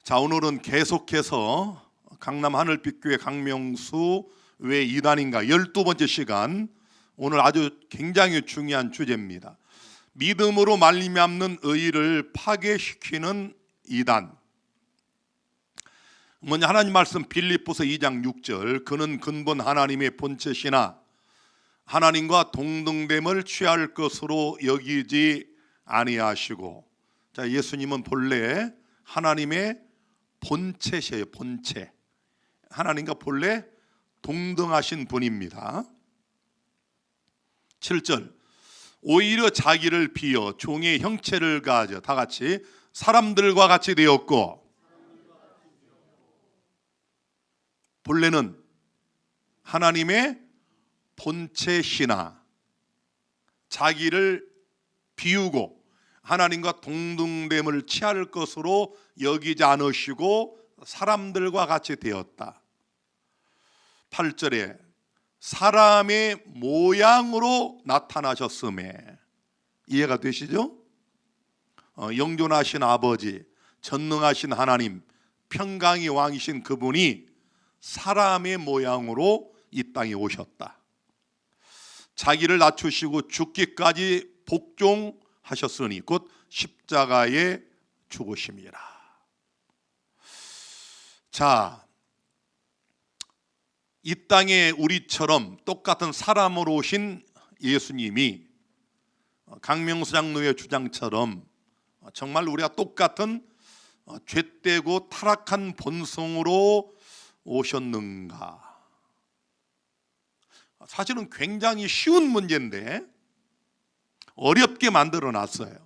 자, 오늘은 계속해서 강남 하늘빛교회 강명수 왜 이단인가 12번째 시간, 오늘 아주 굉장히 중요한 주제입니다. 믿음으로 말미암는 의를 파괴시키는 이단. 먼저 하나님 말씀 빌립보서 2장 6절, 그는 근본 하나님의 본체시나 하나님과 동등됨을 취할 것으로 여기지 아니하시고. 자, 예수님은 본래 하나님의 본체시에요. 본체. 하나님과 본래 동등하신 분입니다. 7절, 오히려 자기를 비어 종의 형체를 가져 다 같이 사람들과 같이 되었고. 본래는 하나님의 본체시나 자기를 비우고 하나님과 동등됨을 취할 것으로 여기지 않으시고 사람들과 같이 되었다. 8절에 사람의 모양으로 나타나셨음에. 이해가 되시죠? 영존하신 아버지, 전능하신 하나님, 평강의 왕이신 그분이 사람의 모양으로 이 땅에 오셨다. 자기를 낮추시고 죽기까지 복종하셨으니 곧 십자가에 죽으심이라. 자, 이 땅에 우리처럼 똑같은 사람으로 오신 예수님이 강명수 장로의 주장처럼 정말 우리가 똑같은 죄되고 타락한 본성으로 오셨는가? 사실은 굉장히 쉬운 문제인데 어렵게 만들어 놨어요.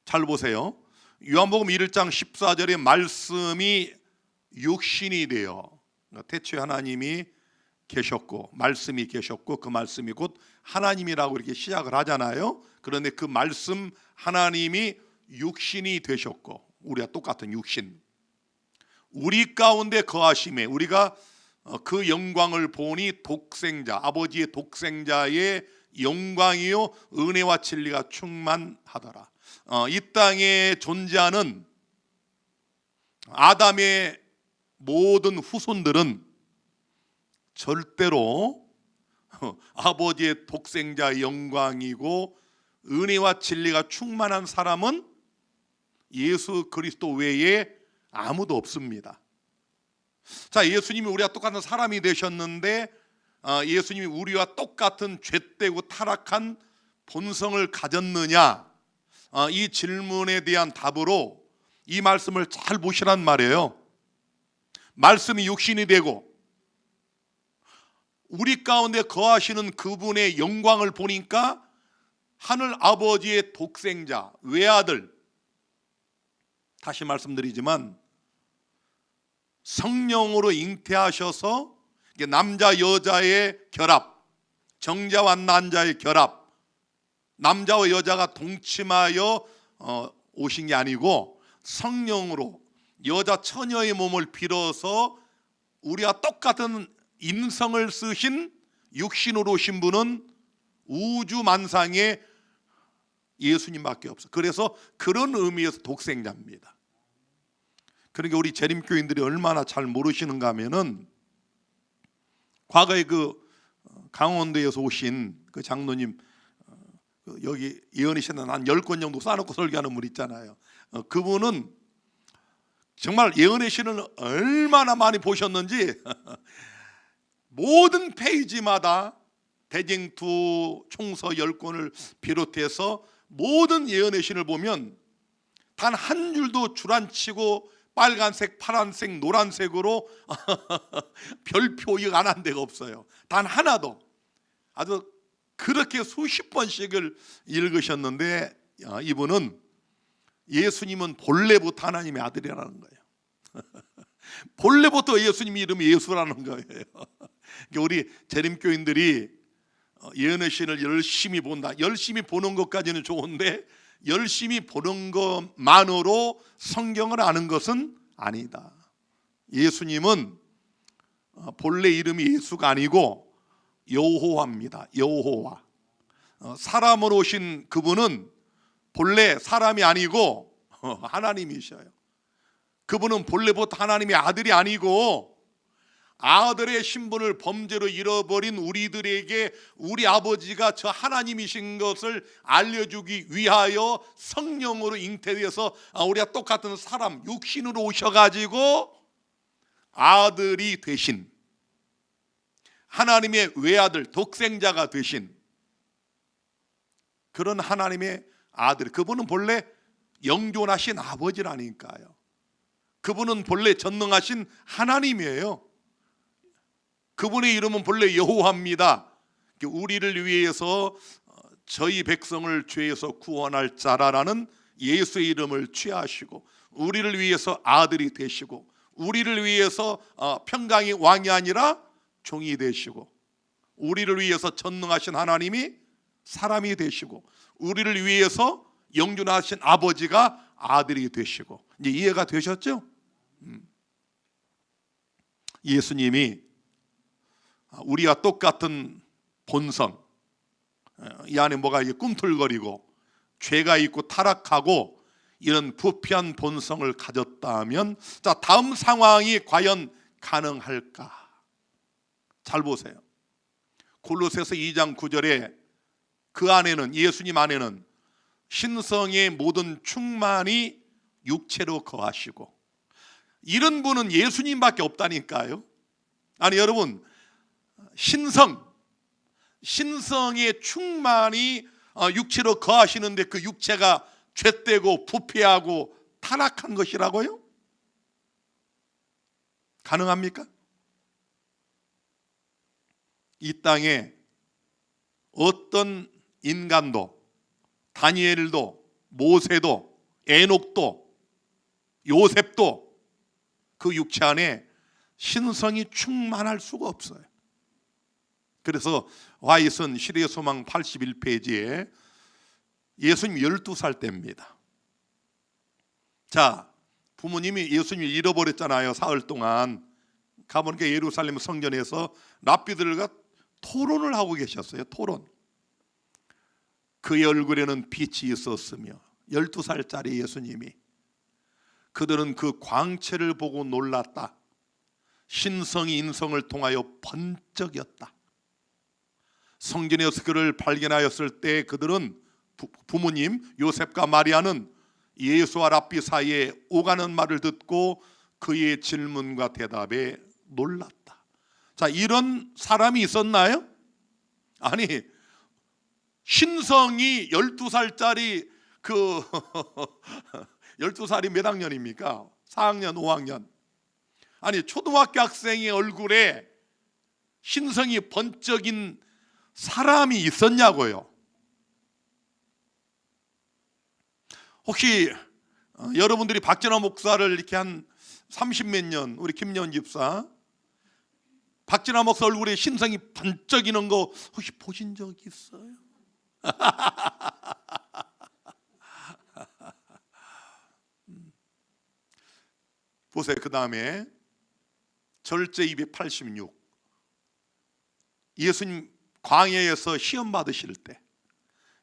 잘 보세요. 요한복음 1장 14절에 말씀이 육신이 되어, 태초에 하나님이 계셨고 말씀이 계셨고 그 말씀이 곧 하나님이라고 이렇게 시작을 하잖아요. 그런데 그 말씀 하나님이 육신이 되셨고, 우리가 똑같은 육신, 우리 가운데 거하심에 우리가 그 영광을 보니 독생자, 아버지의 독생자의 영광이요 은혜와 진리가 충만하더라. 이 땅에 존재하는 아담의 모든 후손들은 절대로 아버지의 독생자의 영광이고 은혜와 진리가 충만한 사람은 예수 그리스도 외에 아무도 없습니다. 자, 예수님이 우리와 똑같은 사람이 되셨는데 예수님이 우리와 똑같은 죄되고 타락한 본성을 가졌느냐, 이 질문에 대한 답으로 이 말씀을 잘 보시란 말이에요. 말씀이 육신이 되고 우리 가운데 거하시는 그분의 영광을 보니까 하늘 아버지의 독생자, 외아들, 다시 말씀드리지만 성령으로 잉태하셔서 남자 여자의 결합, 정자와 난자의 결합, 남자와 여자가 동침하여 오신 게 아니고 성령으로 여자 처녀의 몸을 빌어서 우리와 똑같은 인성을 쓰신 육신으로 오신 분은 우주 만상에 예수님밖에 없어. 그래서 그런 의미에서 독생자입니다. 그러니까 우리 재림교인들이 얼마나 잘 모르시는가 하면은, 과거에 그 강원도에서 오신 그 장로님, 여기 예언이시는 한 10권 정도 쌓아놓고 설교하는 분 있잖아요. 그분은 정말 예언의 신을 얼마나 많이 보셨는지 모든 페이지마다 대쟁투 총서 10권을 비롯해서 모든 예언의 신을 보면 단 한 줄도 주란치고 빨간색, 파란색, 노란색으로 별표 이거 안 한 데가 없어요. 단 하나도. 아주 그렇게 수십 번씩을 읽으셨는데 이분은, 예수님은 본래부터 하나님의 아들이라는 거예요. 본래부터 예수님 이름이 예수라는 거예요. 그러니까 우리 재림교인들이 예언의 신을 열심히 본다. 열심히 보는 것까지는 좋은데 열심히 보는 것만으로 성경을 아는 것은 아니다. 예수님은 본래 이름이 예수가 아니고 여호와입니다. 여호와. 사람으로 오신 그분은 본래 사람이 아니고 하나님이셔요. 그분은 본래부터 하나님의 아들이 아니고 아들의 신분을 범죄로 잃어버린 우리들에게 우리 아버지가 저 하나님이신 것을 알려주기 위하여 성령으로 잉태되어서 우리가 똑같은 사람 육신으로 오셔가지고 아들이 되신, 하나님의 외아들 독생자가 되신 그런 하나님의 아들, 그분은 본래 영존하신 아버지라니까요. 그분은 본래 전능하신 하나님이에요. 그분의 이름은 본래 여호와입니다. 우리를 위해서 저희 백성을 죄에서 구원할 자라라는 예수의 이름을 취하시고 우리를 위해서 아들이 되시고 우리를 위해서 평강의 왕이 아니라 종이 되시고 우리를 위해서 전능하신 하나님이 사람이 되시고 우리를 위해서 영존하신 아버지가 아들이 되시고, 이제 이해가 되셨죠? 예수님이 우리와 똑같은 본성, 이 안에 뭐가 꿈틀거리고 죄가 있고 타락하고 이런 부패한 본성을 가졌다면, 자, 다음 상황이 과연 가능할까? 잘 보세요. 골로새서 2장 9절에 그 안에는, 예수님 안에는 신성의 모든 충만이 육체로 거하시고, 이런 분은 예수님밖에 없다니까요. 아니 여러분, 신성의 충만이 육체로 거하시는데 그 육체가 죄되고 부패하고 타락한 것이라고요? 가능합니까? 이 땅에 어떤 인간도, 다니엘도, 모세도, 에녹도, 요셉도 그 육체 안에 신성이 충만할 수가 없어요. 그래서 화이슨 시대의 소망 81페이지에 예수님 12살 때입니다. 자, 부모님이 예수님을 잃어버렸잖아요. 사흘 동안. 가보니까 예루살렘 성전에서 랍비들과 토론을 하고 계셨어요. 토론. 그의 얼굴에는 빛이 있었으며 12살짜리 예수님이, 그들은 그 광채를 보고 놀랐다. 신성이 인성을 통하여 번쩍였다. 성전에서 그를 발견하였을 때 그들은, 부모님 요셉과 마리아는 예수와 랍비 사이에 오가는 말을 듣고 그의 질문과 대답에 놀랐다. 자, 이런 사람이 있었나요? 아니, 신성이 12살짜리 12살이 몇 학년입니까? 4학년, 5학년. 아니, 초등학교 학생의 얼굴에 신성이 번쩍인 사람이 있었냐고요. 혹시 여러분들이 박진화 목사를 이렇게 한 30몇 년, 우리 김여은 집사, 박진화 목사 얼굴에 신성이 번쩍이는 거 혹시 보신 적 있어요? 보세요. 그 다음에 절제 286, 예수님 광야에서 시험 받으실 때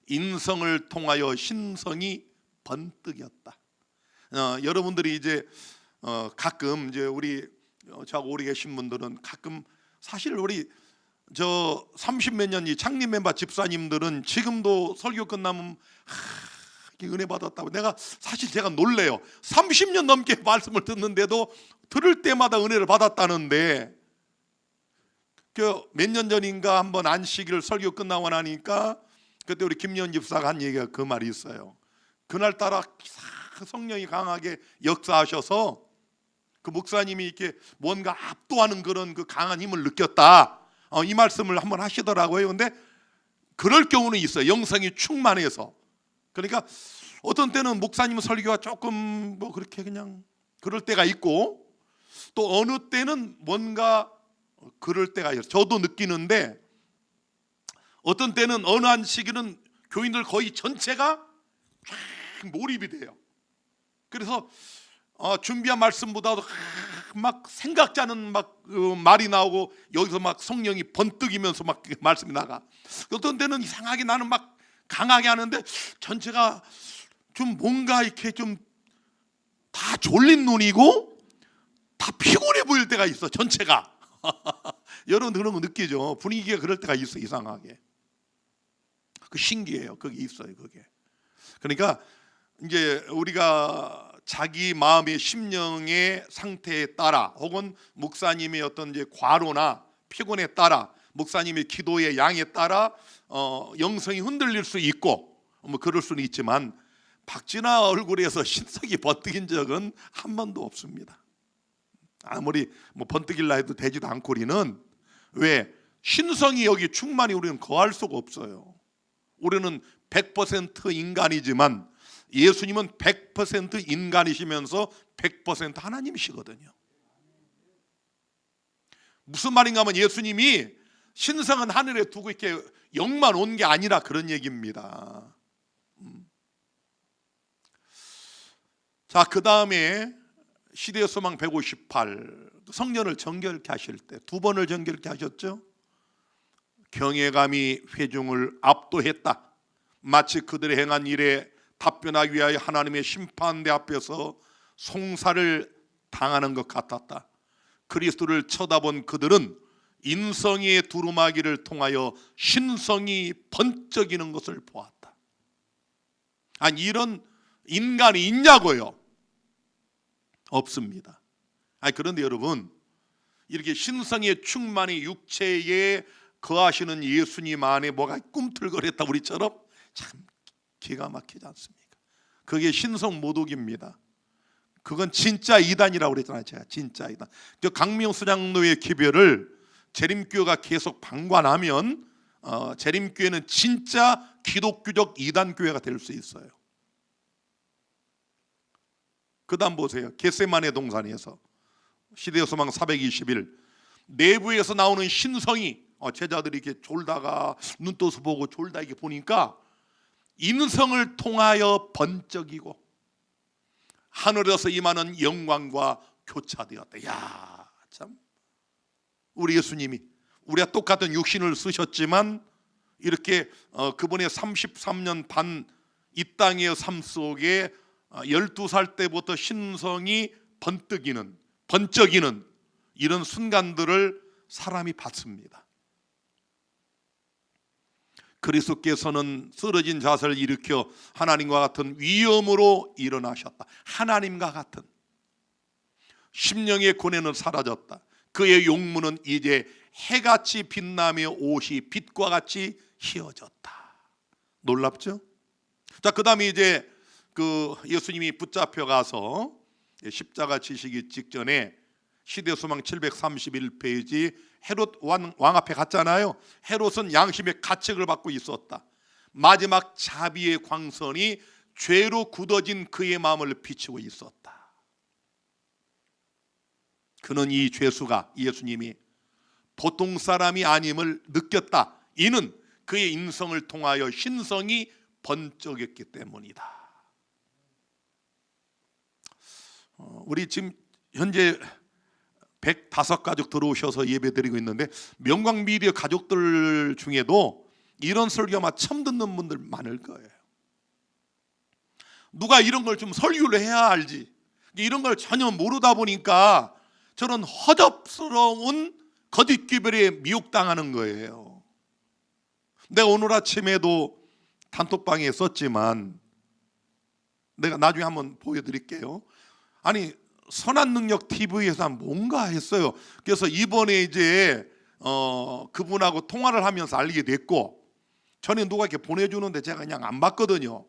인성을 통하여 신성이 번뜩였다. 여러분들이 이제 가끔 이제 우리 저하고 오래 계신 분들은 가끔, 사실 우리 저 30몇 년 이 창립 멤버 집사님들은 지금도 설교 끝나면 은혜 받았다고, 내가 사실 제가 놀래요. 30년 넘게 말씀을 듣는데도 들을 때마다 은혜를 받았다는데, 그 몇 년 전인가 한번 안식일 설교 끝나고 나니까 그때 우리 김여은 집사가 한 얘기가 그 말이 있어요. 그날따라 성령이 강하게 역사하셔서 그 목사님이 이렇게 뭔가 압도하는 그런 그 강한 힘을 느꼈다, 이 말씀을 한번 하시더라고요. 근데 그럴 경우는 있어요. 영성이 충만해서. 그러니까 어떤 때는 목사님 설교가 조금 뭐 그렇게 그냥 그럴 때가 있고, 또 어느 때는 뭔가 그럴 때가 있어요. 저도 느끼는데, 어떤 때는 어느 한 시기는 교인들 거의 전체가 쫙 몰입이 돼요. 그래서 준비한 말씀보다도 막 생각지 않은 막 말이 나오고, 여기서 막 성령이 번뜩이면서 막 말씀이 나가. 어떤 때는 이상하게 나는 막 강하게 하는데 전체가 좀 뭔가 이렇게 좀 다 졸린 눈이고 다 피곤해 보일 때가 있어, 전체가. 여러분 그런 거 느끼죠? 분위기가 그럴 때가 있어, 이상하게. 그 신기해요. 그게 있어요, 그게. 그러니까 이제 우리가 자기 마음의 심령의 상태에 따라, 혹은 목사님의 어떤 이제 과로나 피곤에 따라, 목사님의 기도의 양에 따라 영성이 흔들릴 수 있고 뭐 그럴 수는 있지만, 박진아 얼굴에서 신석이 번뜩인 적은 한 번도 없습니다. 아무리 뭐 번뜩일라 해도 되지도 않고. 우리는 왜? 신성이 여기 충만히 우리는 거할 수가 없어요. 우리는 100% 인간이지만 예수님은 100% 인간이시면서 100% 하나님이시거든요. 무슨 말인가 하면 예수님이 신성은 하늘에 두고 이렇게 영만 온 게 아니라 그런 얘기입니다. 자, 그 다음에 시대의 소망 158, 성전을 정결케 하실 때 두 번을 정결케 하셨죠. 경외감이 회중을 압도했다. 마치 그들의 행한 일에 답변하기 위하여 하나님의 심판대 앞에서 송사를 당하는 것 같았다. 그리스도를 쳐다본 그들은 인성의 두루마기를 통하여 신성이 번쩍이는 것을 보았다. 아니, 이런 인간이 있냐고요? 없습니다. 아니, 그런데 여러분, 이렇게 신성의 충만히 육체에 거하시는 예수님 안에 뭐가 꿈틀거렸다 우리처럼 참 기가 막히지 않습니까? 그게 신성 모독입니다. 그건 진짜 이단이라고 그랬잖아요. 제가 진짜 이단. 저 강명수 장로의 기별을 재림교회가 계속 방관하면 재림교회는 진짜 기독교적 이단교회가 될 수 있어요. 그 다음 보세요. 겟세마네 동산에서 시대의 소망 421, 내부에서 나오는 신성이, 제자들이 이렇게 졸다가 눈 떠서 보고 졸다 이렇게 보니까 인성을 통하여 번쩍이고 하늘에서 임하는 영광과 교차되었다. 야, 참, 우리 예수님이 우리가 똑같은 육신을 쓰셨지만 이렇게 그분의 33년 반 이 땅의 삶 속에 12살 때부터 신성이 번쩍이는 이런 순간들을 사람이 봤습니다. 그리스도께서는 쓰러진 자세를 일으켜 하나님과 같은 위엄으로 일어나셨다. 하나님과 같은 심령의 고뇌는 사라졌다. 그의 용문은 이제 해같이 빛나며 옷이 빛과 같이 휘어졌다. 놀랍죠? 자, 그 다음에 이제 그 예수님이 붙잡혀 가서 십자가 지시기 직전에 시대 소망 731페이지 헤롯 왕 앞에 갔잖아요. 헤롯은 양심의 가책을 받고 있었다. 마지막 자비의 광선이 죄로 굳어진 그의 마음을 비추고 있었다. 그는 이 죄수가, 예수님이 보통 사람이 아님을 느꼈다. 이는 그의 인성을 통하여 신성이 번쩍였기 때문이다. 우리 지금 현재 105가족 들어오셔서 예배드리고 있는데, 명광미디어 가족들 중에도 이런 설교 아마 처음 듣는 분들 많을 거예요. 누가 이런 걸 좀 설교를 해야 알지, 이런 걸 전혀 모르다 보니까 저런 허접스러운 거짓 기별에 미혹당하는 거예요. 내가 오늘 아침에도 단톡방에 썼지만 내가 나중에 한번 보여드릴게요. 아니, 선한능력 TV에서 뭔가 했어요. 그래서 이번에 이제 그분하고 통화를 하면서 알게 됐고, 전에 누가 이렇게 보내주는데 제가 그냥 안 봤거든요.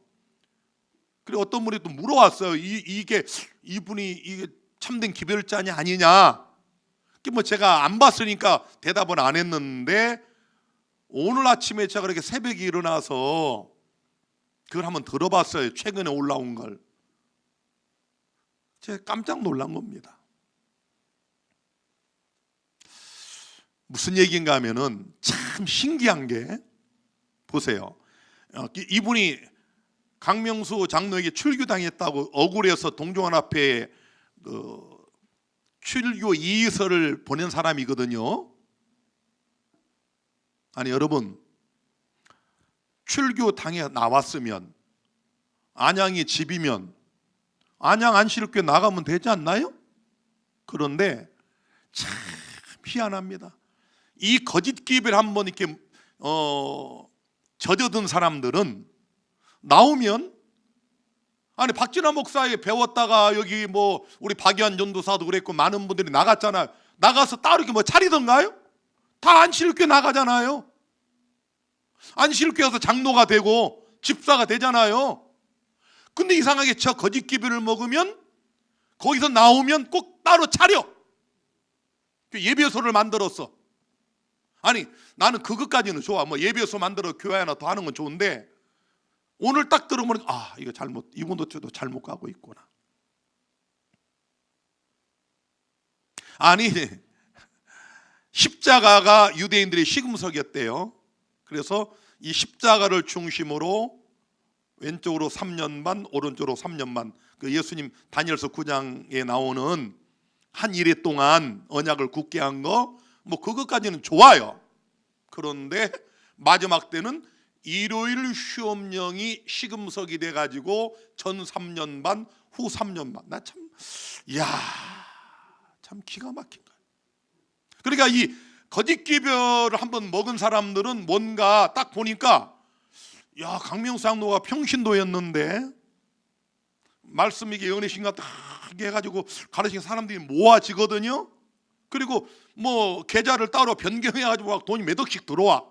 그리고 어떤 분이 또 물어왔어요. 이분이 이게 참된 기별자냐 아니냐. 뭐 제가 안 봤으니까 대답은 안 했는데, 오늘 아침에 제가 그렇게 새벽에 일어나서 그걸 한번 들어봤어요. 최근에 올라온 걸. 제가 깜짝 놀란 겁니다. 무슨 얘기인가 하면은 참 신기한 게, 보세요. 이분이 강명수 장로에게 출교당했다고 억울해서 동정원 앞에 출교 이의서를 보낸 사람이거든요. 아니, 여러분, 출교 당해 나왔으면, 안양이 집이면 안양 안식일교회 나가면 되지 않나요? 그런데 참 희한합니다. 이 거짓 기업에 한번 이렇게 젖어든 사람들은 나오면, 아니 박진아 목사에게 배웠다가 여기 뭐 우리 박유한 전도사도 그랬고 많은 분들이 나갔잖아요. 나가서 따로 이렇게 뭐 차리던가요? 다 안식일교회 나가잖아요. 안식일교회에서 장로가 되고 집사가 되잖아요. 근데 이상하게 저 거짓 기별을 먹으면 거기서 나오면 꼭 따로 차려. 예배소를 만들었어. 아니 나는 그것까지는 좋아. 뭐 예배소 만들어 교회 하나 더 하는 건 좋은데, 오늘 딱 들으면 이거 잘못, 이분도 저도 잘못 가고 있구나. 아니 십자가가 유대인들의 시금석이었대요. 그래서 이 십자가를 중심으로 왼쪽으로 3년 반, 오른쪽으로 3년 반, 그 예수님 다니엘서 9장에 나오는 한 이래 동안 언약을 굳게 한 거, 뭐 그것까지는 좋아요. 그런데 마지막 때는 일요일 시험령이 시금석이 돼가지고 전 3년 반, 후 3년 반. 나 참, 참 기가 막힌 거야. 그러니까 이 거짓 기별을 한번 먹은 사람들은 뭔가 딱 보니까, 강명수 장로가 평신도였는데 말씀 이게 연애신 같다 해가지고 가르치는 사람들이 모아지거든요. 그리고 뭐 계좌를 따로 변경해가지고 막 돈이 몇 억씩 들어와.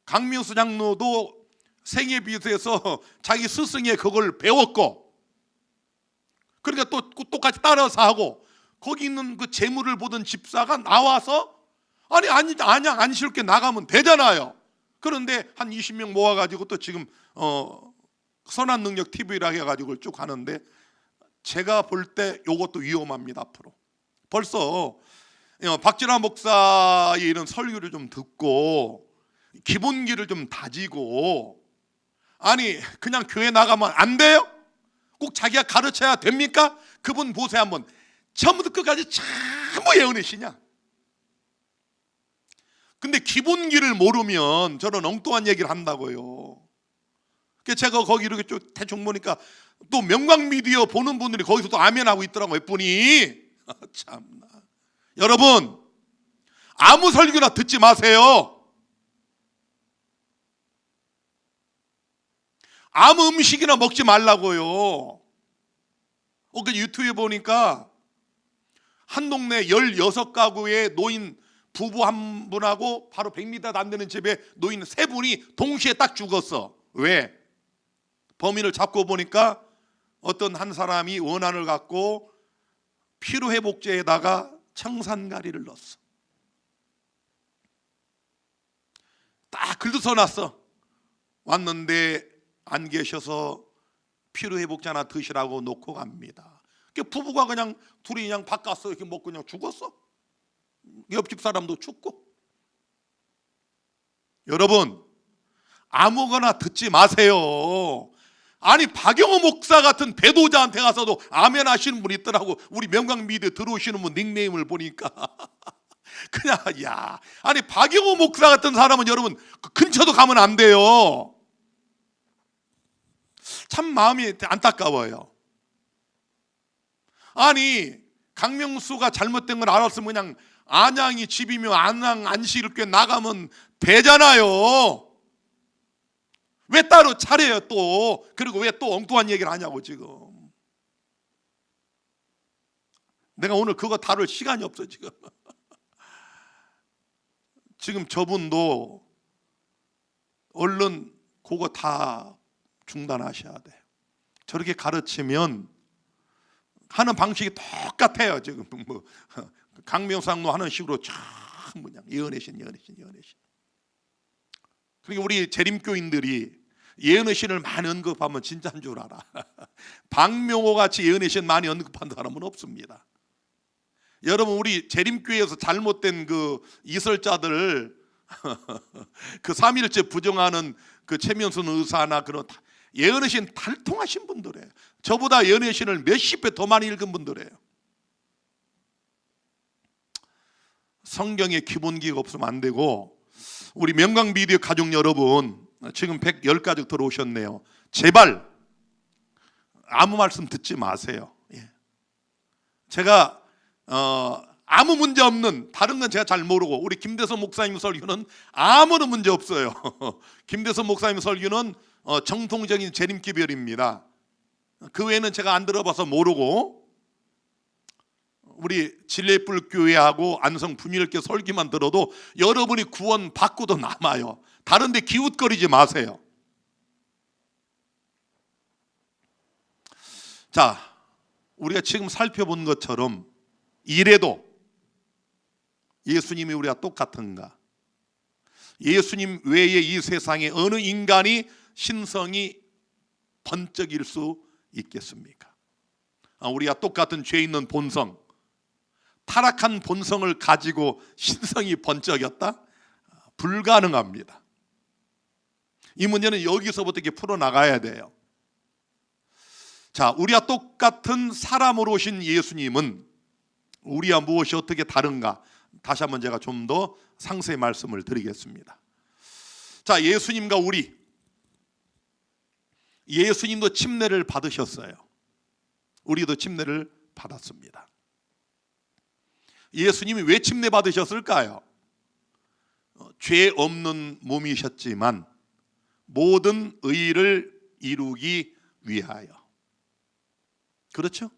강명수 장로도 생애비에서 자기 스승의 그걸 배웠고, 그러니까 또 똑같이 따라서 하고, 거기 있는 그 재물을 보던 집사가 나와서 안양 안식일교회 나가면 되잖아요. 그런데 한 20명 모아가지고 또 지금 선한 능력 TV라 해가지고 쭉 하는데, 제가 볼 때 이것도 위험합니다. 앞으로 벌써 박진아 목사의 이런 설교를 좀 듣고 기본기를 좀 다지고, 아니 그냥 교회 나가면 안 돼요? 꼭 자기가 가르쳐야 됩니까? 그분 보세요 한번. 처음부터 끝까지 전부 예언이시냐? 근데 기본기를 모르면 저는 엉뚱한 얘기를 한다고요. 제가 거기 이렇게 쭉 대충 보니까 또 명광미디어 보는 분들이 거기서 또 아멘하고 있더라고요. 몇 분이. 참나. 여러분, 아무 설교나 듣지 마세요. 아무 음식이나 먹지 말라고요. 그 유튜브에 보니까 한 동네 16가구의 노인 부부 한 분하고 바로 100m 안 되는 집에 노인 3분이 동시에 딱 죽었어. 왜? 범인을 잡고 보니까 어떤 한 사람이 원한을 갖고 피로회복제에다가 청산가리를 넣었어. 딱 글도 써놨어. 왔는데 안 계셔서 피로회복제 하나 드시라고 놓고 갑니다. 부부가 그냥 둘이 그냥 바꿨어. 이렇게 먹고 그냥 죽었어. 옆집 사람도 죽고. 여러분, 아무거나 듣지 마세요. 아니 박영호 목사 같은 배도자한테 가서도 아멘 하시는 분이 있더라고. 우리 명강미디어 들어오시는 분 닉네임을 보니까 그냥 아니 박영호 목사 같은 사람은 여러분 그 근처도 가면 안 돼요. 참 마음이 안타까워요. 아니 강명수가 잘못된 걸 알았으면 그냥 안양이 집이며 안양 안식일교회 나가면 되잖아요. 왜 따로 차려요 또? 그리고 왜 또 엉뚱한 얘기를 하냐고. 지금 내가 오늘 그거 다룰 시간이 없어. 지금 저분도 얼른 그거 다 중단하셔야 돼요. 저렇게 가르치면 하는 방식이 똑같아요. 지금 뭐 강명상로 하는 식으로 참 그냥 예언의신. 그러니까 우리 재림교인들이 예언의 신을 많이 언급하면 진짜인 줄 알아. 박명호 같이 예언의 신 많이 언급한 사람은 없습니다. 여러분 우리 재림교회에서 잘못된 그 이설자들 그 삼일째 부정하는 그 최면순 의사나 그런 예언의 신 달통하신 분들이에요. 저보다 예언의 신을 몇십 배 더 많이 읽은 분들이에요. 성경에 기본기가 없으면 안 되고, 우리 명강미디어 가족 여러분 지금 110가족 들어오셨네요. 제발 아무 말씀 듣지 마세요. 예. 제가 아무 문제 없는, 다른 건 제가 잘 모르고, 우리 김대선 목사님 설교는 아무런 문제 없어요. 김대선 목사님 설교는 정통적인 재림기별입니다. 그 외에는 제가 안 들어봐서 모르고, 우리 진례불교회하고 안성 분일교 설교만 들어도 여러분이 구원 받고도 남아요. 다른 데 기웃거리지 마세요. 자, 우리가 지금 살펴본 것처럼 이래도 예수님이 우리와 똑같은가? 예수님 외에 이 세상에 어느 인간이 신성이 번쩍일 수 있겠습니까? 우리와 똑같은 죄 있는 본성, 타락한 본성을 가지고 신성이 번쩍였다? 불가능합니다. 이 문제는 여기서부터 이렇게 풀어나가야 돼요. 자, 우리와 똑같은 사람으로 오신 예수님은 우리와 무엇이 어떻게 다른가? 다시 한번 제가 좀 더 상세히 말씀을 드리겠습니다. 자, 예수님과 우리, 예수님도 침례를 받으셨어요. 우리도 침례를 받았습니다. 예수님이 왜 침례 받으셨을까요? 죄 없는 몸이셨지만 모든 의를 이루기 위하여. 그렇죠?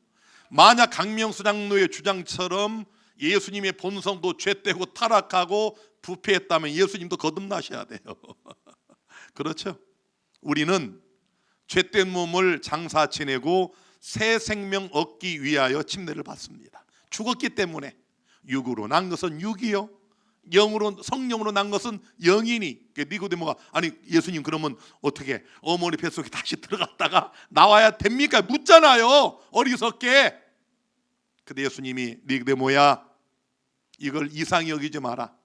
만약 강명수 장로의 주장처럼 예수님의 본성도 죄되고 타락하고 부패했다면 예수님도 거듭나셔야 돼요. 그렇죠? 우리는 죄된 몸을 장사 지내고 새 생명 얻기 위하여 침례를 받습니다. 죽었기 때문에. 육으로 난 것은 육이요, 영으로, 성령으로 난 것은 영이니. 니고데모가 아니 예수님 그러면 어떻게 어머니 뱃속에 다시 들어갔다가 나와야 됩니까? 묻잖아요, 어리석게. 근데 예수님이 니고데모야, 이걸 이상히 여기지 마라.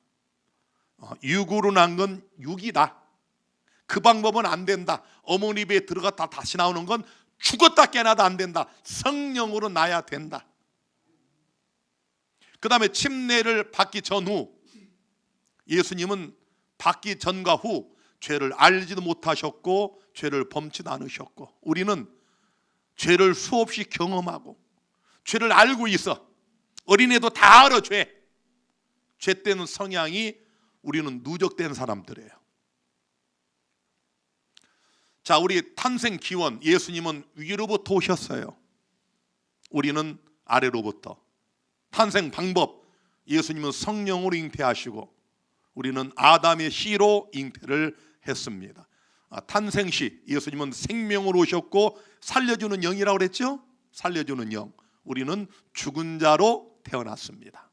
육으로 난 건 육이다. 그 방법은 안 된다. 어머니 배에 들어갔다 다시 나오는 건 죽었다 깨나도 안 된다. 성령으로 나야 된다. 그 다음에 침례를 받기 전후, 예수님은 받기 전과 후 죄를 알지도 못하셨고 죄를 범치도 않으셨고, 우리는 죄를 수없이 경험하고 죄를 알고 있어. 어린애도 다 알아. 죄된 성향이 우리는 누적된 사람들이에요. 자, 우리 탄생 기원, 예수님은 위로부터 오셨어요. 우리는 아래로부터. 탄생 방법, 예수님은 성령으로 잉태하시고 우리는 아담의 씨로 잉태를 했습니다. 탄생 시, 예수님은 생명으로 오셨고 살려주는 영이라고 그랬죠? 살려주는 영. 우리는 죽은 자로 태어났습니다.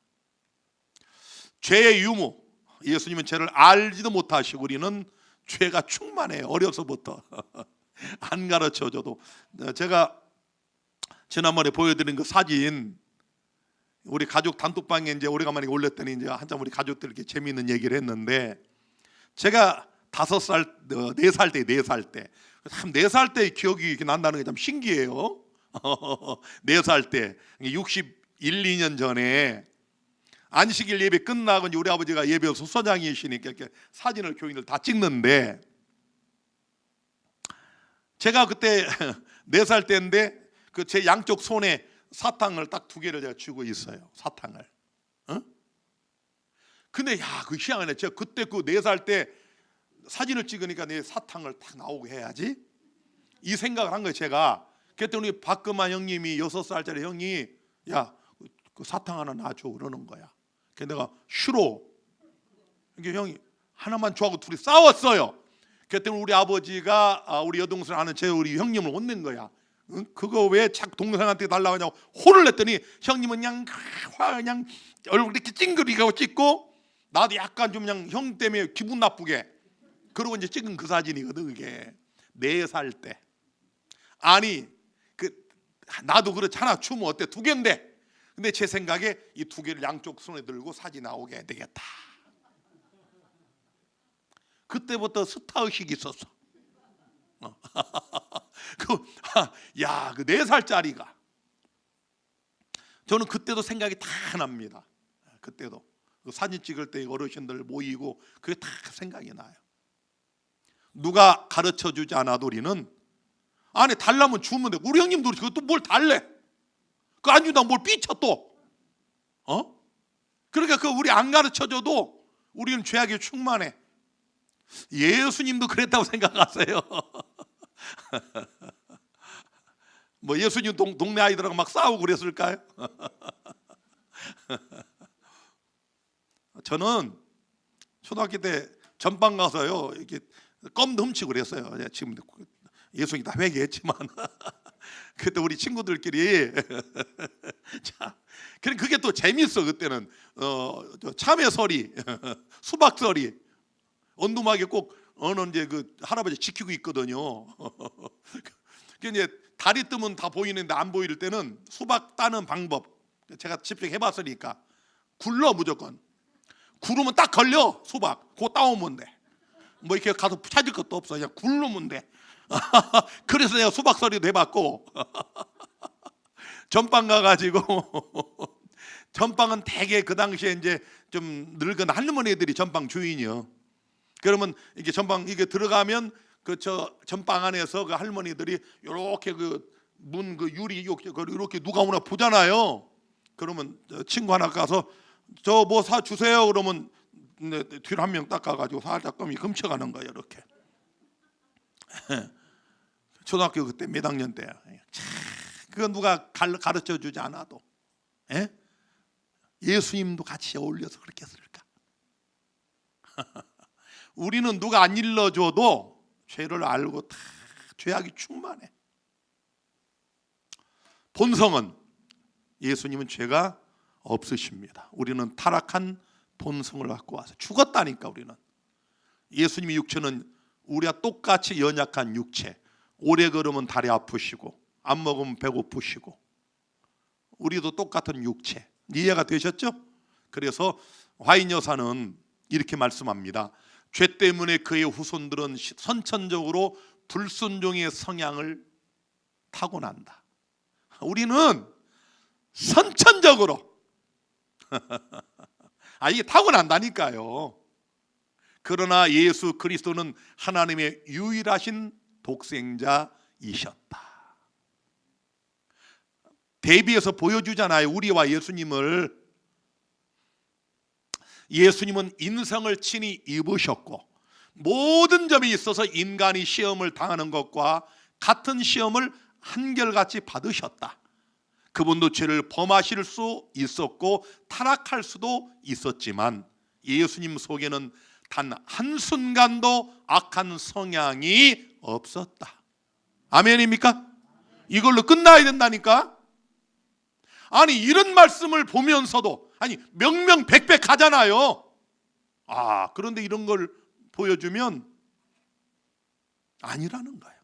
죄의 유무, 예수님은 죄를 알지도 못하시고 우리는 죄가 충만해요. 어려서부터. 안 가르쳐줘도. 제가 지난번에 보여드린 그 사진, 우리 가족 단톡방에 이제 오래간만에 올렸더니 이제 한참 우리 가족들 이렇게 재미있는 얘기를 했는데, 제가 5살, 4살 때, 참 4살 때 기억이 이렇게 난다는 게 참 신기해요. 4살 때, 61, 2년 전에 안식일 예배 끝나고 이제 우리 아버지가 예배 소장이시니까 이렇게 사진을 교인들 다 찍는데, 제가 그때 4살 때인데 그 제 양쪽 손에 사탕을 딱 2개를 제가 쥐고 있어요. 사탕을. 근데 그 희한하네. 제가 그때 그 4살 때 사진을 찍으니까 내 사탕을 딱 나오게 해야지, 이 생각을 한 거예요. 제가 그때 우리 박금만 형님이 6살짜리 형이 야, 그 사탕 하나 놔줘 그러는 거야. 그래서 내가 싫어. 이게 형이 하나만 줘하고 둘이 싸웠어요. 그때 우리 아버지가 우리 여동생 아는 제 우리 형님을 혼낸 거야. 그거 왜 자꾸 동생한테 달라고 하냐고 혼을 냈더니 형님은 그냥 얼굴 이렇게 찡그리고 찍고, 나도 약간 좀 그냥 형 때문에 기분 나쁘게 그러고 이제 찍은 그 사진이거든. 그게 4살 때. 아니 나도 그렇잖아. 주면 어때? 2개인데. 근데 제 생각에 이 2개를 양쪽 손에 들고 사진 나오게 해야 되겠다. 그때부터 스타 의식이 있었어. 그 4살짜리가. 저는 그때도 생각이 다 납니다. 그때도 그 사진 찍을 때 어르신들 모이고 그게 다 생각이 나요. 누가 가르쳐 주지 않아도 우리는 아니 달라면 주면 돼. 우리 형님도 그것도 뭘 달래? 그거 안 준다고 뭘 삐쳐 또? 그러니까 그 우리 안 가르쳐줘도 우리는 죄악에 충만해. 예수님도 그랬다고 생각하세요? 뭐 예수님 동네 아이들하고 막 싸우고 그랬을까요? 저는 초등학교 때 전방 가서요 이렇게 껌도 훔치고 그랬어요. 지금 예수님 다 회개했지만 그때 우리 친구들끼리 자, 그게 또 재밌어. 그때는 참외서리, 수박서리, 언두막에 꼭 어느 이제 그 할아버지 지키고 있거든요. 이제 달이 뜨면 다 보이는데 안 보일 때는 수박 따는 방법 제가 직접 해봤으니까 굴러 무조건. 구르면 딱 걸려 수박. 그거 따오면 돼. 뭐 이렇게 가서 찾을 것도 없어. 그냥 굴르면 돼. 그래서 내가 수박서리도 해봤고 전방 가가지고 전방은 대개 그 당시에 이제 좀 늙은 할머니들이 전방 주인이요. 그러면 이게 전방 이게 들어가면 그 전방 안에서 그 할머니들이 이렇게 그 문 그 유리 이렇게 누가 오나 보잖아요. 그러면 친구 하나 가서 저 뭐 사 주세요. 그러면 뒤로 한 명 닦아가지고 살짝 금쳐가는 거예요. 이렇게. 초등학교 그때 몇 학년 때야. 그거 누가 가르쳐 주지 않아도 예수님도 같이 어울려서 그렇게 했을까? 우리는 누가 안 일러줘도 죄를 알고 다 죄악이 충만해. 본성은 예수님은 죄가 없으십니다. 우리는 타락한 본성을 갖고 와서 죽었다니까. 우리는 예수님의 육체는 우리와 똑같이 연약한 육체. 오래 걸으면 다리 아프시고 안 먹으면 배고프시고 우리도 똑같은 육체. 이해가 되셨죠? 그래서 화인 여사는 이렇게 말씀합니다. 죄 때문에 그의 후손들은 선천적으로 불순종의 성향을 타고난다. 우리는 선천적으로 이게 타고난다니까요. 그러나 예수 그리스도는 하나님의 유일하신 독생자이셨다. 대비해서 보여주잖아요. 우리와 예수님을. 예수님은 인성을 친히 입으셨고 모든 점에 있어서 인간이 시험을 당하는 것과 같은 시험을 한결같이 받으셨다. 그분도 죄를 범하실 수 있었고 타락할 수도 있었지만 예수님 속에는 단 한순간도 악한 성향이 없었다. 아멘입니까? 이걸로 끝나야 된다니까. 아니 이런 말씀을 보면서도 명명백백하잖아요. 그런데 이런 걸 보여주면 아니라는 거예요.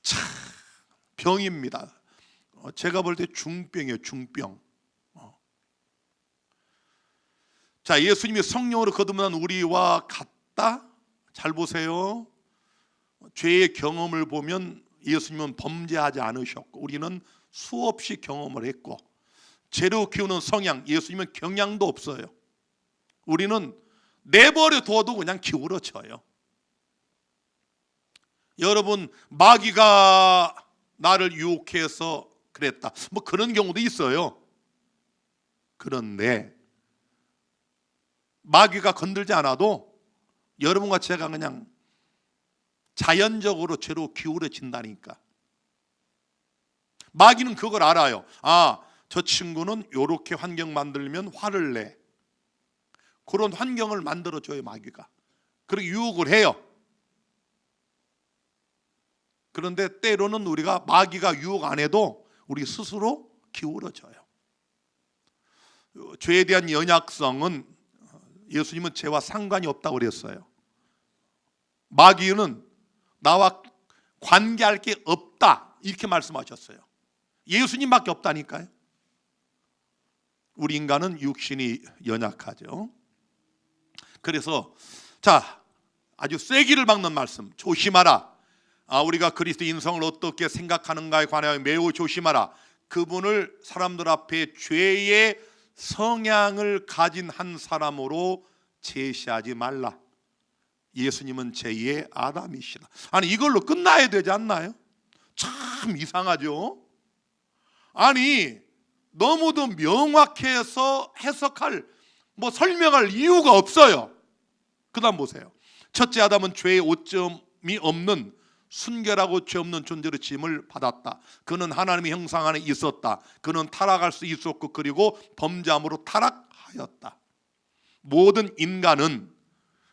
참 병입니다. 제가 볼 때 중병이에요. 중병. 자, 예수님이 성령으로 거듭난 우리와 같다? 잘 보세요. 죄의 경험을 보면 예수님은 범죄하지 않으셨고 우리는 수없이 경험을 했고 죄로 키우는 성향, 예수님은 경향도 없어요. 우리는 내버려 둬도 그냥 기울어져요. 여러분 마귀가 나를 유혹해서 그랬다. 뭐 그런 경우도 있어요. 그런데 마귀가 건들지 않아도 여러분과 제가 그냥 자연적으로 죄로 기울어진다니까. 마귀는 그걸 알아요. 저 친구는 이렇게 환경 만들면 화를 내. 그런 환경을 만들어줘요 마귀가. 그렇게 유혹을 해요. 그런데 때로는 우리가 마귀가 유혹 안 해도 우리 스스로 기울어져요. 죄에 대한 연약성은 예수님은 죄와 상관이 없다고 그랬어요. 마귀는 나와 관계할 게 없다 이렇게 말씀하셨어요. 예수님밖에 없다니까요. 우리 인간은 육신이 연약하죠. 그래서 아주 쐐기를 박는 말씀, 조심하라. 우리가 그리스도 인성을 어떻게 생각하는가에 관하여 매우 조심하라. 그분을 사람들 앞에 죄의 성향을 가진 한 사람으로 제시하지 말라. 예수님은 제2의 아담이시다. 아니 이걸로 끝나야 되지 않나요? 참 이상하죠. 아니 너무도 명확해서 해석할 설명할 이유가 없어요. 그 다음 보세요. 첫째 아담은 죄의 오점이 없는 순결하고 죄 없는 존재로 지음을 받았다. 그는 하나님의 형상 안에 있었다. 그는 타락할 수 있었고 그리고 범죄함으로 타락하였다. 모든 인간은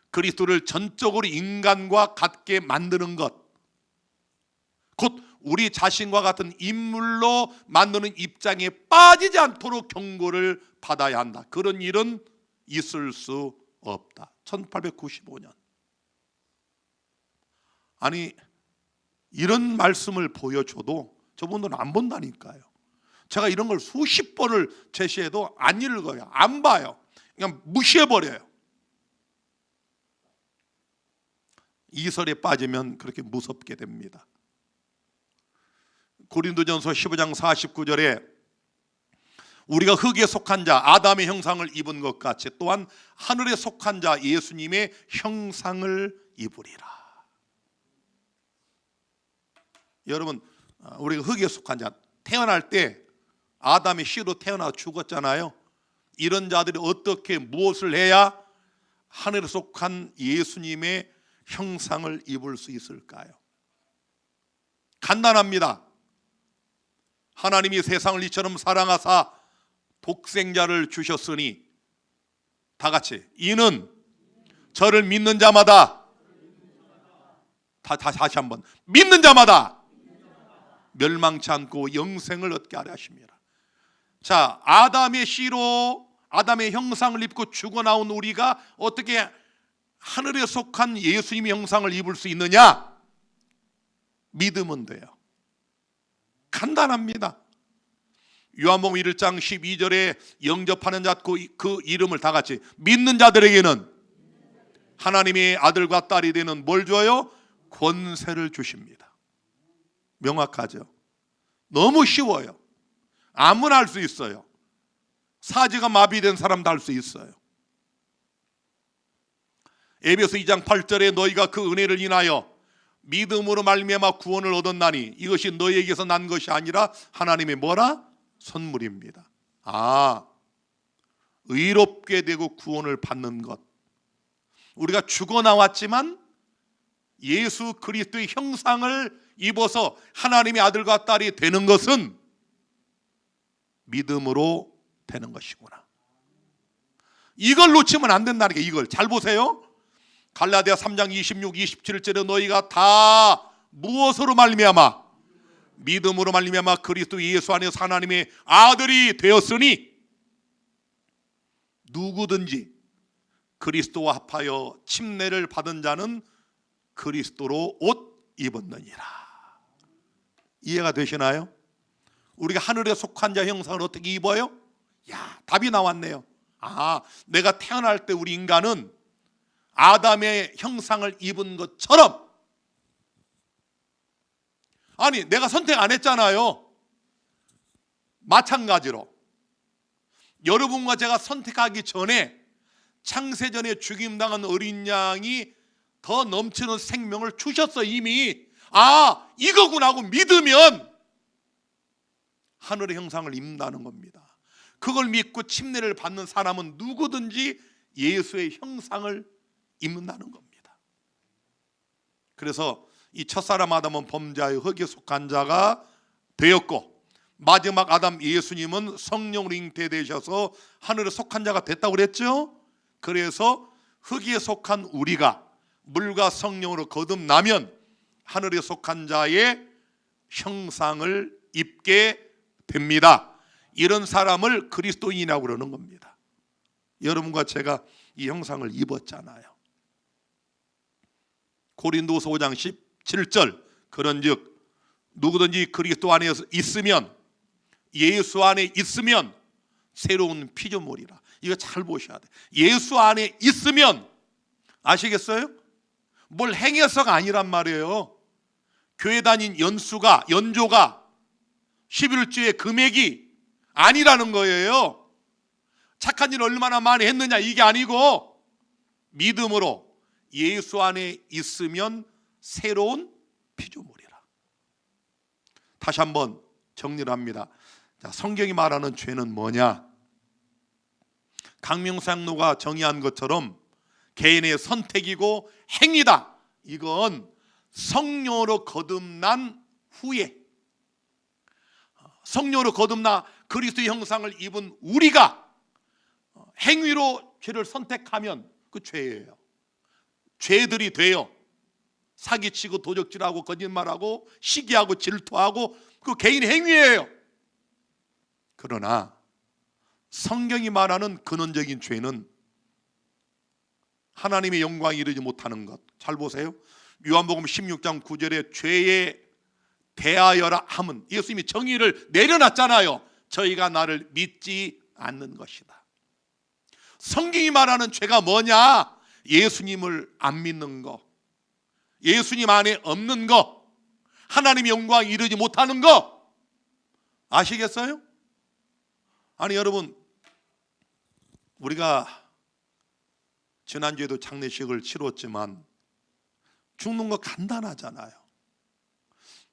그리스도를 전적으로 인간과 같게 만드는 것, 곧 우리 자신과 같은 인물로 만드는 입장에 빠지지 않도록 경고를 받아야 한다. 그런 일은 있을 수 없다. 1895년. 아니 이런 말씀을 보여줘도 저분들은 안 본다니까요. 제가 이런 걸 수십 번을 제시해도 안 읽어요. 안 봐요. 그냥 무시해버려요. 이설에 빠지면 그렇게 무섭게 됩니다. 고린도전서 15장 49절에 우리가 흙에 속한 자 아담의 형상을 입은 것 같이 또한 하늘에 속한 자 예수님의 형상을 입으리라. 여러분 우리가 흙에 속한 자, 태어날 때 아담의 씨로 태어나 죽었잖아요. 이런 자들이 어떻게 무엇을 해야 하늘에 속한 예수님의 형상을 입을 수 있을까요? 간단합니다. 하나님이 세상을 이처럼 사랑하사 독생자를 주셨으니, 다 같이, 이는 저를 믿는 자마다, 다시 한번, 믿는 자마다 멸망치 않고 영생을 얻게 하려 하십니다. 자, 아담의 씨로 아담의 형상을 입고 죽어나온 우리가 어떻게 하늘에 속한 예수님의 형상을 입을 수 있느냐? 믿으면 돼요. 간단합니다. 요한복음 1장 12절에 영접하는 자 그 이름을 다 같이, 믿는 자들에게는 하나님의 아들과 딸이 되는 뭘 줘요? 권세를 주십니다. 명확하죠? 너무 쉬워요. 아무나 할 수 있어요. 사지가 마비된 사람도 할 수 있어요. 에베소 2장 8절에 너희가 그 은혜를 인하여 믿음으로 말미암아 구원을 얻었나니 이것이 너희에게서 난 것이 아니라 하나님의 뭐라? 선물입니다. 의롭게 되고 구원을 받는 것. 우리가 죽어 나왔지만 예수 그리스도의 형상을 입어서 하나님의 아들과 딸이 되는 것은 믿음으로 되는 것이구나. 이걸 놓치면 안 된다는 게, 이걸 잘 보세요. 갈라디아 3장 26, 27절에 너희가 다 무엇으로 말미암아? 믿음으로 말미암아 그리스도 예수 안에서 하나님의 아들이 되었으니 누구든지 그리스도와 합하여 침례를 받은 자는 그리스도로 옷 입었느니라. 이해가 되시나요? 우리가 하늘에 속한 자 형상을 어떻게 입어요? 답이 나왔네요. 내가 태어날 때 우리 인간은 아담의 형상을 입은 것처럼, 아니 내가 선택 안 했잖아요. 마찬가지로 여러분과 제가 선택하기 전에 창세전에 죽임당한 어린 양이 더 넘치는 생명을 주셨어. 이미 이거구나 하고 믿으면 하늘의 형상을 입는다는 겁니다. 그걸 믿고 침례를 받는 사람은 누구든지 예수의 형상을 입는다는 겁니다. 그래서 이 첫사람 아담은 범죄하여 흙에 속한 자가 되었고, 마지막 아담 예수님은 성령으로 잉태되셔서 하늘에 속한 자가 됐다고 그랬죠. 그래서 흙에 속한 우리가 물과 성령으로 거듭나면 하늘에 속한 자의 형상을 입게 됩니다. 이런 사람을 그리스도인이라고 그러는 겁니다. 여러분과 제가 이 형상을 입었잖아요. 고린도서 5장 17절, 그런즉 누구든지 그리스도 안에 있으면, 예수 안에 있으면 새로운 피조물이라. 이거 잘 보셔야 돼. 예수 안에 있으면, 아시겠어요? 뭘 행해서가 아니란 말이에요. 교회 다닌 연조가 11주의 금액이 아니라는 거예요. 착한 일 얼마나 많이 했느냐 이게 아니고 믿음으로 예수 안에 있으면 새로운 피조물이라. 다시 한번 정리를 합니다. 자, 성경이 말하는 죄는 뭐냐? 강명상노가 정의한 것처럼 개인의 선택이고 행위다. 이건 성령으로 거듭난 후에, 성령으로 거듭나 그리스도의 형상을 입은 우리가 행위로 죄를 선택하면 그 죄예요. 죄들이 돼요. 사기치고 도적질하고 거짓말하고 시기하고 질투하고 그 개인 행위예요. 그러나 성경이 말하는 근원적인 죄는 하나님의 영광에 이르지 못하는 것. 잘 보세요. 요한복음 16장 9절에 죄에 대하여라 함은 예수님이 정의를 내려놨잖아요. 저희가 나를 믿지 않는 것이다. 성경이 말하는 죄가 뭐냐? 예수님을 안 믿는 거, 예수님 안에 없는 거, 하나님의 영광에 이르지 못하는 거. 아시겠어요? 아니 여러분, 우리가 지난주에도 장례식을 치렀지만 죽는 거 간단하잖아요.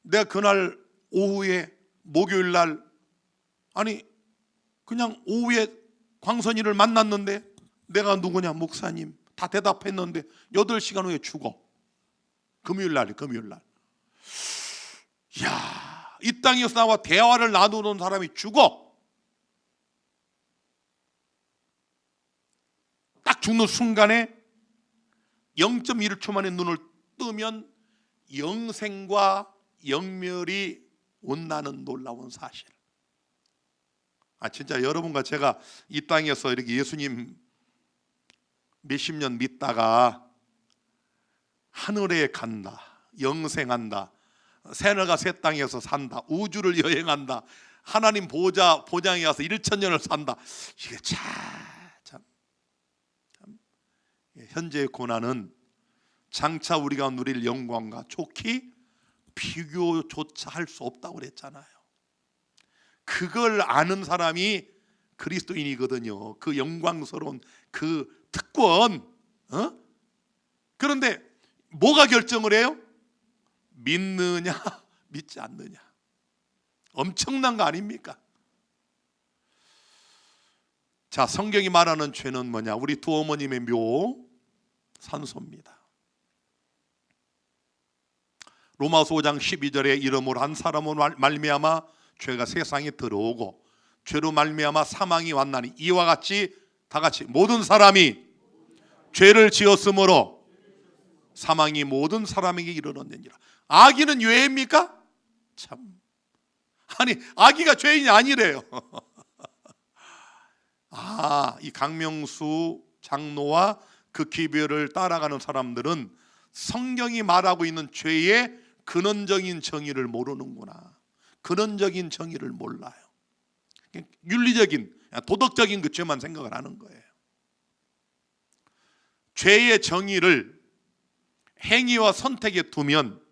내가 그날 오후에 목요일 날 아니 그냥 오후에 광선이를 만났는데 내가 누구냐? 목사님. 다 대답했는데 8시간 후에 죽어. 금요일 날. 이야, 이 땅에서 나와 대화를 나누는 사람이 죽어. 딱 죽는 순간에 0.1초 만에 눈을 뜨면 영생과 영멸이 온다는 놀라운 사실. 진짜 여러분과 제가 이 땅에서 이렇게 예수님 몇십 년 믿다가 하늘에 간다, 영생한다, 새하늘과 새 땅에서 산다, 우주를 여행한다, 하나님 보장에 가서 1,000년을 산다. 이게 참 현재의 고난은 장차 우리가 누릴 영광과 좋기 비교조차 할 수 없다고 그랬잖아요. 그걸 아는 사람이 그리스도인이거든요. 그 영광스러운 그 특권. 그런데 뭐가 결정을 해요? 믿느냐 믿지 않느냐. 엄청난 거 아닙니까? 자, 성경이 말하는 죄는 뭐냐? 우리 두 어머님의 묘 산소입니다. 로마서 5장 12절에 이름으로 한 사람으로 말미암아 죄가 세상에 들어오고 죄로 말미암아 사망이 왔나니 이와 같이 다 같이 모든 사람이 죄를 지었으므로 사망이 모든 사람에게 이르렀느니라. 아기는 죄입니까? 참, 아니 아기가 죄인이 아니래요. 이 강명수 장로와 그 기별을 따라가는 사람들은 성경이 말하고 있는 죄의 근원적인 정의를 모르는구나. 근원적인 정의를 몰라요. 윤리적인, 도덕적인 그 죄만 생각을 하는 거예요. 죄의 정의를 행위와 선택에 두면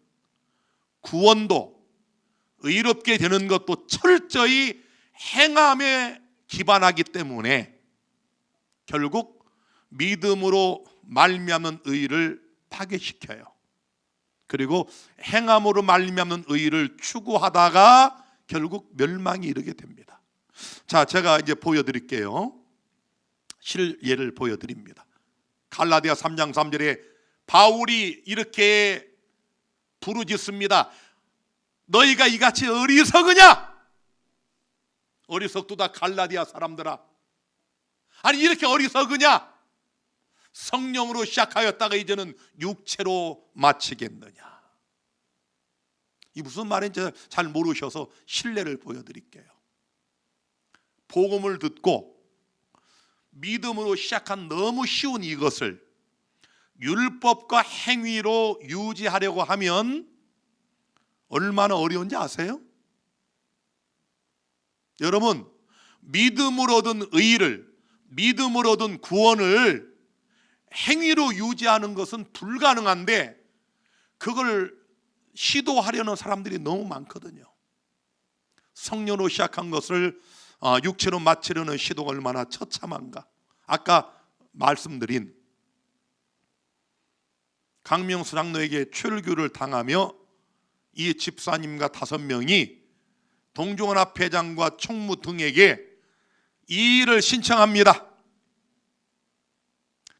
구원도 의롭게 되는 것도 철저히 행함에 기반하기 때문에 결국 믿음으로 말미암는 의를 파괴시켜요. 그리고 행함으로 말미암는 의를 추구하다가 결국 멸망에 이르게 됩니다. 자, 제가 이제 보여드릴게요. 실예를 보여드립니다. 갈라디아 3장 3절에 바울이 이렇게 부르짖습니다. 너희가 이같이 어리석으냐? 어리석도다 갈라디아 사람들아. 아니 이렇게 어리석으냐? 성령으로 시작하였다가 이제는 육체로 마치겠느냐? 이 무슨 말인지 잘 모르셔서 실례를 보여드릴게요. 복음을 듣고 믿음으로 시작한 너무 쉬운 이것을 율법과 행위로 유지하려고 하면 얼마나 어려운지 아세요? 여러분, 믿음으로 얻은 의를, 믿음으로 얻은 구원을 행위로 유지하는 것은 불가능한데 그걸 시도하려는 사람들이 너무 많거든요. 성령으로 시작한 것을 육체로 마치려는 시도가 얼마나 처참한가. 아까 말씀드린 강명수 장로에게 출교를 당하며 이 집사님과 5명이 동종원합 회장과 총무 등에게 이의를 신청합니다.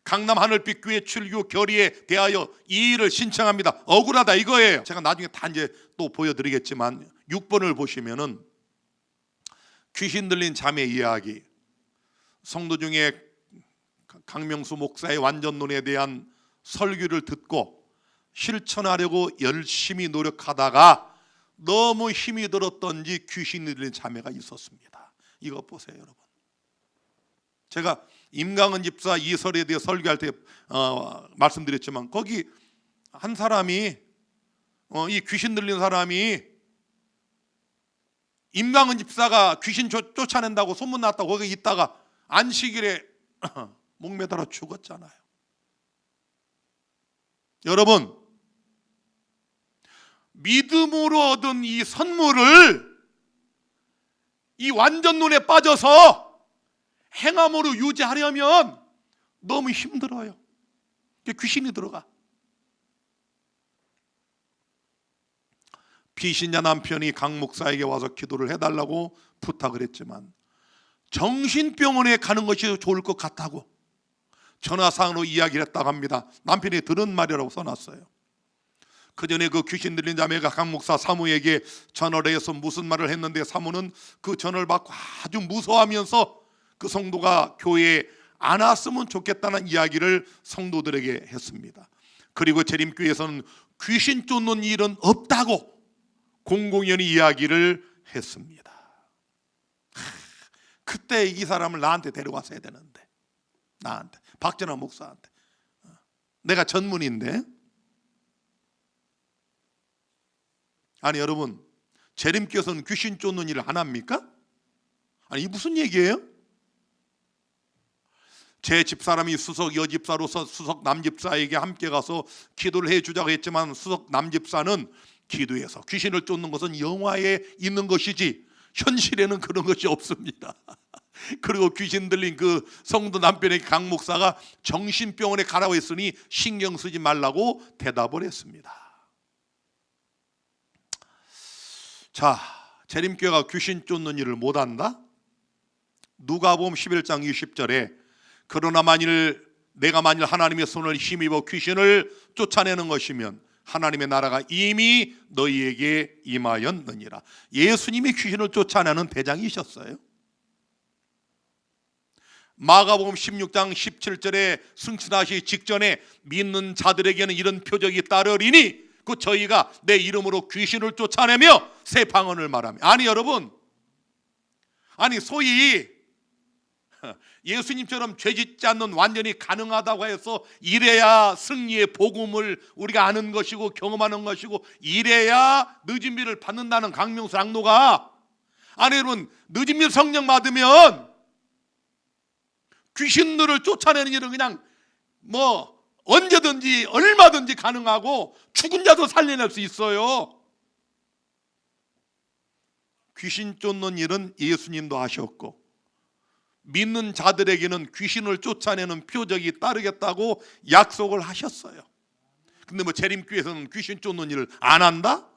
강남 하늘빛 교회 출교 결의에 대하여 이의를 신청합니다. 억울하다 이거예요. 제가 나중에 다 이제 또 보여드리겠지만 6번을 보시면은 귀신 들린 자매 이야기, 성도 중에 강명수 목사의 완전론에 대한 설교를 듣고 실천하려고 열심히 노력하다가 너무 힘이 들었던지 귀신이 들린 자매가 있었습니다. 이거 보세요 여러분. 제가 임강은 집사 이설에 대해 설교할 때 말씀드렸지만 거기 한 사람이 이 귀신 들린 사람이 임강은 집사가 귀신 쫓아낸다고 소문났다고 거기 있다가 안식일에 목매달아 죽었잖아요. 여러분, 믿음으로 얻은 이 선물을 이 완전론에 빠져서 행함으로 유지하려면 너무 힘들어요. 귀신이 들어가. 비신자 남편이 강 목사에게 와서 기도를 해달라고 부탁을 했지만 정신병원에 가는 것이 좋을 것 같다고 전화상으로 이야기를 했다고 합니다. 남편이 들은 말이라고 써놨어요. 그 전에 그 귀신 들린 자매가 강 목사 사무에게 전화를 해서 무슨 말을 했는데 사무는 그 전화를 받고 아주 무서워하면서 그 성도가 교회에 안 왔으면 좋겠다는 이야기를 성도들에게 했습니다. 그리고 재림교회에서는 귀신 쫓는 일은 없다고 공공연히 이야기를 했습니다. 그때 이 사람을 나한테 데려왔어야 되는데, 나한테, 박전화 목사한테. 내가 전문인데. 아니 여러분, 재림교회에서는 귀신 쫓는 일을 안 합니까? 아니 이 무슨 얘기예요? 제 집사람이 수석 여집사로서 수석 남집사에게 함께 가서 기도를 해주자고 했지만 수석 남집사는 기도해서 귀신을 쫓는 것은 영화에 있는 것이지 현실에는 그런 것이 없습니다. 그리고 귀신 들린 그 성도 남편의 강 목사가 정신병원에 가라고 했으니 신경 쓰지 말라고 대답을 했습니다. 자, 재림교회가 귀신 쫓는 일을 못한다? 누가복음 11장 20절에 그러나 내가 만일 하나님의 손을 힘입어 귀신을 쫓아내는 것이면 하나님의 나라가 이미 너희에게 임하였느니라. 예수님이 귀신을 쫓아내는 대장이셨어요. 마가복음 16장 17절에 승천하시기 직전에 믿는 자들에게는 이런 표적이 따르리니 그 저희가 내 이름으로 귀신을 쫓아내며 새 방언을 말하며. 아니 여러분, 아니 소위 예수님처럼 죄짓지 않는 완전히 가능하다고 해서 이래야 승리의 복음을 우리가 아는 것이고 경험하는 것이고 이래야 늦은 비를 받는다는 강명수 장로가, 아니 여러분, 늦은 비 성령 받으면 귀신들을 쫓아내는 일은 그냥 뭐 언제든지 얼마든지 가능하고 죽은 자도 살려낼 수 있어요. 귀신 쫓는 일은 예수님도 하셨고 믿는 자들에게는 귀신을 쫓아내는 표적이 따르겠다고 약속을 하셨어요. 근데 뭐 재림교회에서는 귀신 쫓는 일을 안 한다?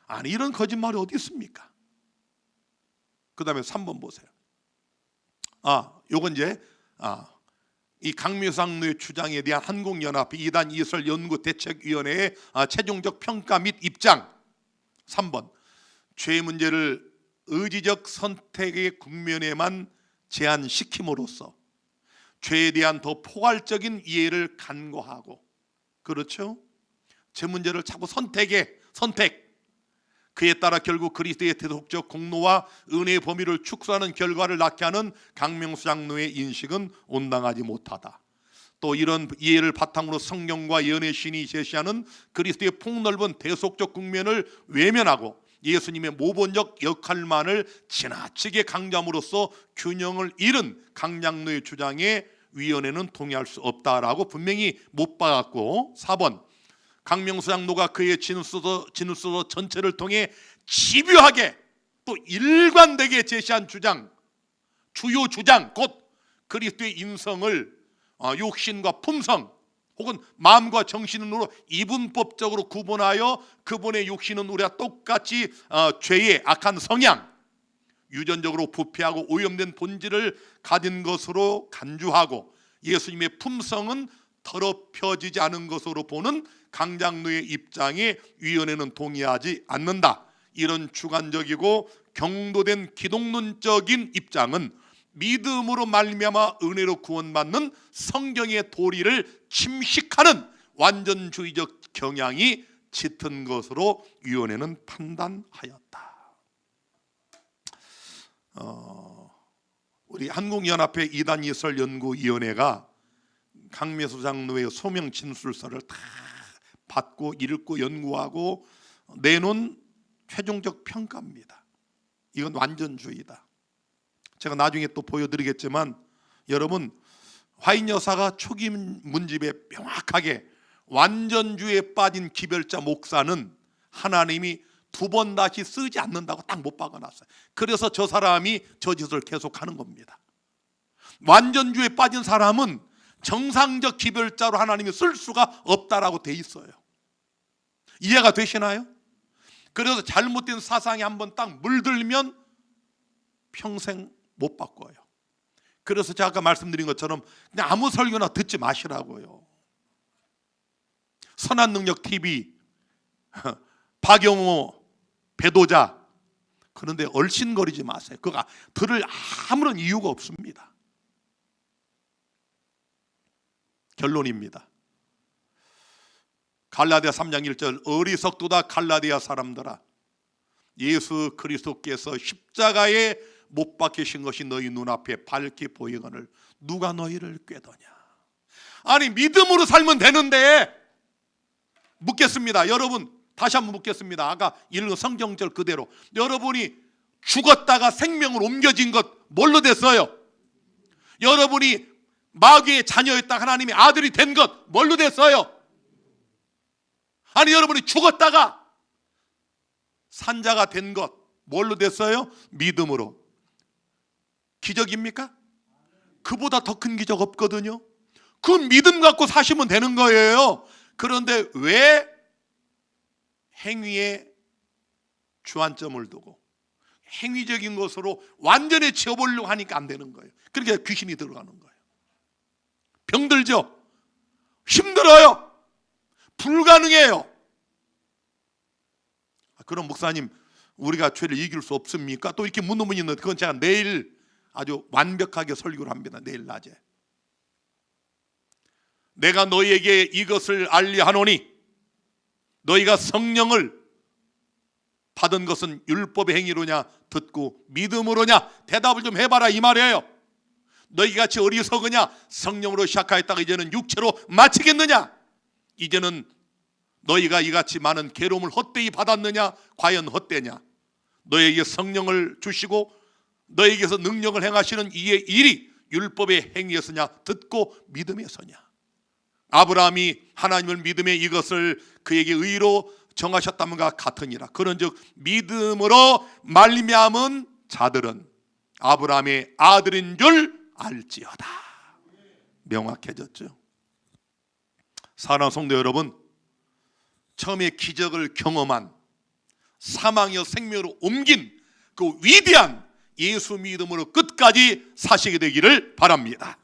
아니 이런 거짓말이 어디 있습니까? 그 다음에 3번 보세요. 요건 이제 이 강명수 장로의 주장에 대한 한국연합 이단 이설 연구 대책위원회의 최종적 평가 및 입장. 3번, 죄 문제를 의지적 선택의 국면에만 제한시킴으로써 죄에 대한 더 포괄적인 이해를 간과하고, 그렇죠? 죄 문제를 자꾸 선택, 그에 따라 결국 그리스도의 대속적 공로와 은혜의 범위를 축소하는 결과를 낳게 하는 강명수 장로의 인식은 온당하지 못하다. 또 이런 이해를 바탕으로 성경과 예언의 신이 제시하는 그리스도의 폭넓은 대속적 국면을 외면하고 예수님의 모본적 역할만을 지나치게 강조함으로써 균형을 잃은 강 장로의 주장에 위원회는 동의할 수 없다라고 분명히 못 박았고, 4번, 강명수 장로가 그의 진술서 전체를 통해 집요하게 또 일관되게 제시한 주장, 주요 주장, 곧 그리스도의 인성을 욕심과 품성, 혹은 마음과 정신으로 이분법적으로 구분하여 그분의 육신은 우리와 똑같이 죄의 악한 성향, 유전적으로 부패하고 오염된 본질을 가진 것으로 간주하고 예수님의 품성은 더럽혀지지 않은 것으로 보는 강장로의 입장에 위원회는 동의하지 않는다. 이런 주관적이고 경도된 기독론적인 입장은 믿음으로 말미암아 은혜로 구원받는 성경의 도리를 침식하는 완전주의적 경향이 짙은 것으로 위원회는 판단하였다. 우리 한국연합회 이단예설연구위원회가 강매수 장로의 소명 진술서를 다 받고 읽고 연구하고 내놓은 최종적 평가입니다. 이건 완전주의다. 제가 나중에 또 보여드리겠지만 여러분, 화인 여사가 초기 문집에 명확하게 완전주의에 빠진 기별자 목사는 하나님이 두 번 다시 쓰지 않는다고 딱 못 박아놨어요. 그래서 저 사람이 저 짓을 계속하는 겁니다. 완전주의에 빠진 사람은 정상적 기별자로 하나님이 쓸 수가 없다라고 돼 있어요. 이해가 되시나요? 그래서 잘못된 사상에 한번 딱 물들면 평생 못 바꿔요. 그래서 제가 아까 말씀드린 것처럼 그냥 아무 설교나 듣지 마시라고요. 선한능력TV, 박영호 배도자, 그런데 얼씬거리지 마세요. 그거 들을 아무런 이유가 없습니다. 결론입니다. 갈라디아 3장 1절 어리석도다 갈라디아 사람들아, 예수 그리스도께서 십자가에 못 박히신 것이 너희 눈앞에 밝게 보이거늘 누가 너희를 꾀더냐. 아니 믿음으로 살면 되는데, 묻겠습니다. 여러분 다시 한번 묻겠습니다. 아까 읽은 성경절 그대로 여러분이 죽었다가 생명을 옮겨진 것 뭘로 됐어요? 여러분이 마귀의 자녀였다 하나님의 아들이 된 것 뭘로 됐어요? 아니 여러분이 죽었다가 산자가 된 것 뭘로 됐어요? 믿음으로. 기적입니까? 그보다 더 큰 기적 없거든요. 그 믿음 갖고 사시면 되는 거예요. 그런데 왜 행위에 주안점을 두고 행위적인 것으로 완전히 지어보려고 하니까 안 되는 거예요. 그렇게 귀신이 들어가는 거예요. 병들죠? 힘들어요? 불가능해요. 그럼 목사님 우리가 죄를 이길 수 없습니까? 또 이렇게 묻는 분이 있는데 그건 제가 내일 아주 완벽하게 설교를 합니다. 내일 낮에. 내가 너희에게 이것을 알리하노니 너희가 성령을 받은 것은 율법의 행위로냐 듣고 믿음으로냐 대답을 좀 해봐라 이 말이에요. 너희같이 어리석으냐? 성령으로 시작하였다가 이제는 육체로 마치겠느냐? 이제는 너희가 이같이 많은 괴로움을 헛되이 받았느냐? 과연 헛되냐? 너희에게 성령을 주시고 너희에게서 능력을 행하시는 이의 일이 율법의 행위에서냐 듣고 믿음에서냐? 아브라함이 하나님을 믿음에 이것을 그에게 의로 정하셨다면과 같으니라. 그런즉 믿음으로 말미암은 자들은 아브라함의 아들인 줄 알지어다. 명확해졌죠. 사랑하는 성도 여러분, 처음에 기적을 경험한 사망이여 생명으로 옮긴 그 위대한 예수 믿음으로 끝까지 사시게 되기를 바랍니다.